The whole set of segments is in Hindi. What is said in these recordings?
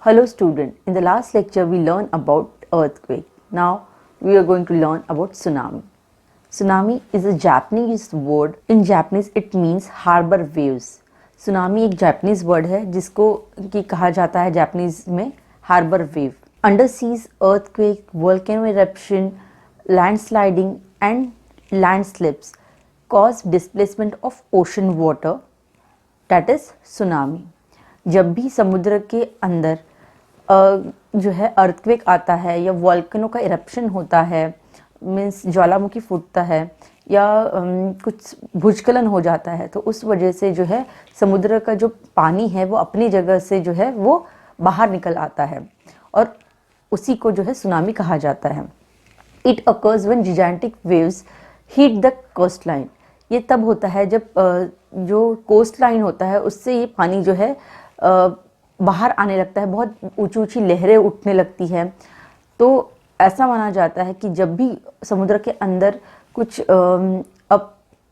Hello student, in the last lecture we learned about earthquake. Now we are going to learn about tsunami. Tsunami is a Japanese word. In Japanese it means harbor waves. Tsunami एक Japanese word है जिसको कि कहा जाता है Japanese में harbor wave. Underseas earthquake, volcano eruption, landsliding and landslips cause displacement of ocean water, that is tsunami. जब भी समुद्र के अंदर जो है अर्थक्वेक आता है या वॉल्केनो का इरप्शन होता है, मीन्स ज्वालामुखी फूटता है या कुछ भूस्खलन हो जाता है, तो उस वजह से जो है समुद्र का जो पानी है वो अपनी जगह से जो है वो बाहर निकल आता है और उसी को जो है सुनामी कहा जाता है. It occurs when gigantic waves hit the coastline. ये तब होता है जब जो कोस्ट लाइन होता है उससे ये पानी जो है बाहर आने लगता है, बहुत ऊंची ऊंची लहरें उठने लगती हैं. तो ऐसा माना जाता है कि जब भी समुद्र के अंदर कुछ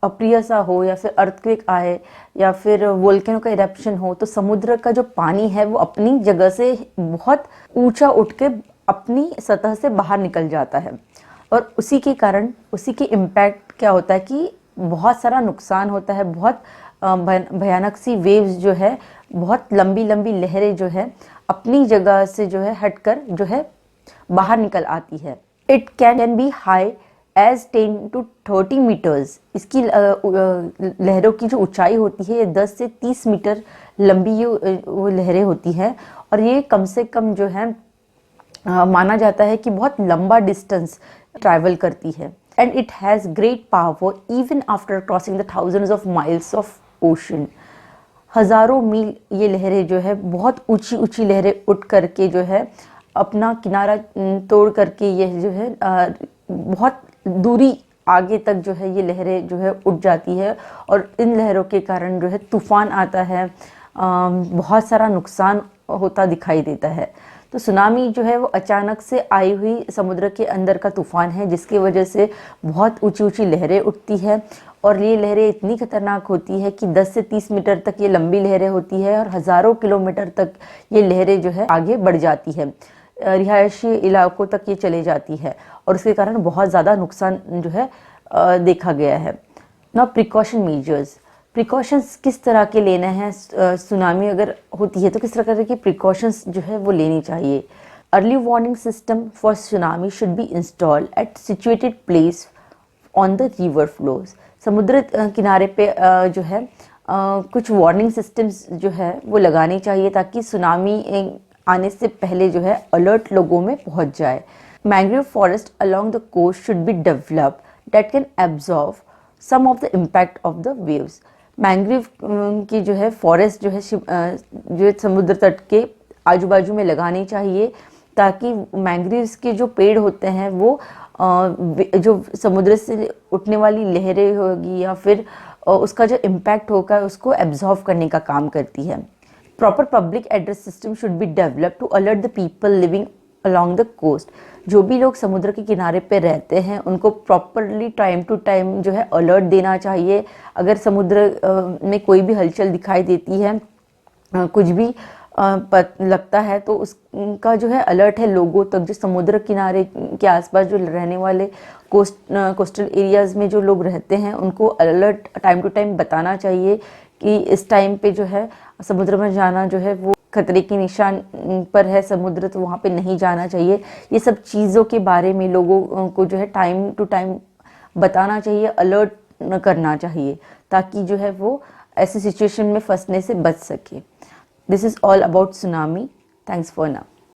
अप्रिय सा हो या फिर अर्थक्वेक आए या फिर वोल्केनो का इरप्शन हो, तो समुद्र का जो पानी है वो अपनी जगह से बहुत ऊंचा उठ के अपनी सतह से बाहर निकल जाता है और उसी के कारण उसी के इम्पैक्ट क्या होता है कि बहुत सारा नुकसान होता है. बहुत भयानक सी वेव्स जो है, बहुत लंबी लंबी लहरें जो है अपनी जगह से जो है हटकर जो है बाहर निकल आती है. It can be high as 10 to 30 metres. इसकी लहरों की जो ऊंचाई होती है ये 10 से 30 मीटर लंबी वो लहरें होती हैं और ये कम से कम जो है माना जाता है कि बहुत लंबा डिस्टेंस ट्रैवल करती है. And it has great power even after crossing the thousands of miles of ocean. हज़ारों मील ये लहरें जो है, बहुत ऊंची ऊंची लहरें उठ करके जो है अपना किनारा तोड़ करके ये जो है बहुत दूरी आगे तक जो है ये लहरें जो है उठ जाती है और इन लहरों के कारण जो है तूफान आता है, बहुत सारा नुकसान होता दिखाई देता है. तो सुनामी जो है वो अचानक से आई हुई समुद्र के अंदर का तूफान है जिसकी वजह से बहुत ऊंची ऊंची लहरें उठती है और ये लहरें इतनी खतरनाक होती है कि 10 से 30 मीटर तक ये लंबी लहरें होती है और हज़ारों किलोमीटर तक ये लहरें जो है आगे बढ़ जाती है, रिहायशी इलाकों तक ये चले जाती है और उसके कारण बहुत ज़्यादा नुकसान जो है देखा गया है. Now precaution measures. प्रिकॉशंस किस तरह के लेना है, सुनामी अगर होती है तो किस तरह के प्रिकॉशंस जो है वो लेनी चाहिए. Early warning system for tsunami should be installed eight situated place on the river flows. समुद्र किनारे पे जो है कुछ वार्निंग सिस्टम्स जो है वो लगानी चाहिए ताकि सुनामी आने से पहले जो है अलर्ट लोगों में पहुंच जाए. Mangrove forest along the coast should be developed that can absorb some of the impact of the waves. Mangrove की जो है फॉरेस्ट जो है जो समुद्र तट के आजू बाजू में लगानी चाहिए ताकि मैंग्रोव्स के जो पेड़ होते हैं वो जो समुद्र से उठने वाली लहरें होगी या फिर उसका जो इम्पैक्ट होगा उसको एब्जॉर्व करने का काम करती है. Proper public address system should be develop to alert the people living along the coast. जो भी लोग समुद्र के किनारे पे रहते हैं उनको प्रॉपरली टाइम टू टाइम जो है अलर्ट देना चाहिए. अगर समुद्र में कोई भी हलचल दिखाई देती है, कुछ भी लगता है तो उसका जो है अलर्ट है लोगों तक, जो समुद्र किनारे के आसपास जो रहने वाले कोस्टल एरियाज़ में जो लोग रहते हैं उनको अलर्ट टाइम टू टाइम बताना चाहिए कि इस टाइम पे जो है समुद्र में जाना जो है वो खतरे के निशान पर है समुद्र, तो वहाँ पे नहीं जाना चाहिए. ये सब चीज़ों के बारे में लोगों को जो है टाइम टू टाइम बताना चाहिए, अलर्ट करना चाहिए ताकि जो है वो ऐसी सिचुएशन में फंसने से बच सके. This is all about tsunami. Thanks for now.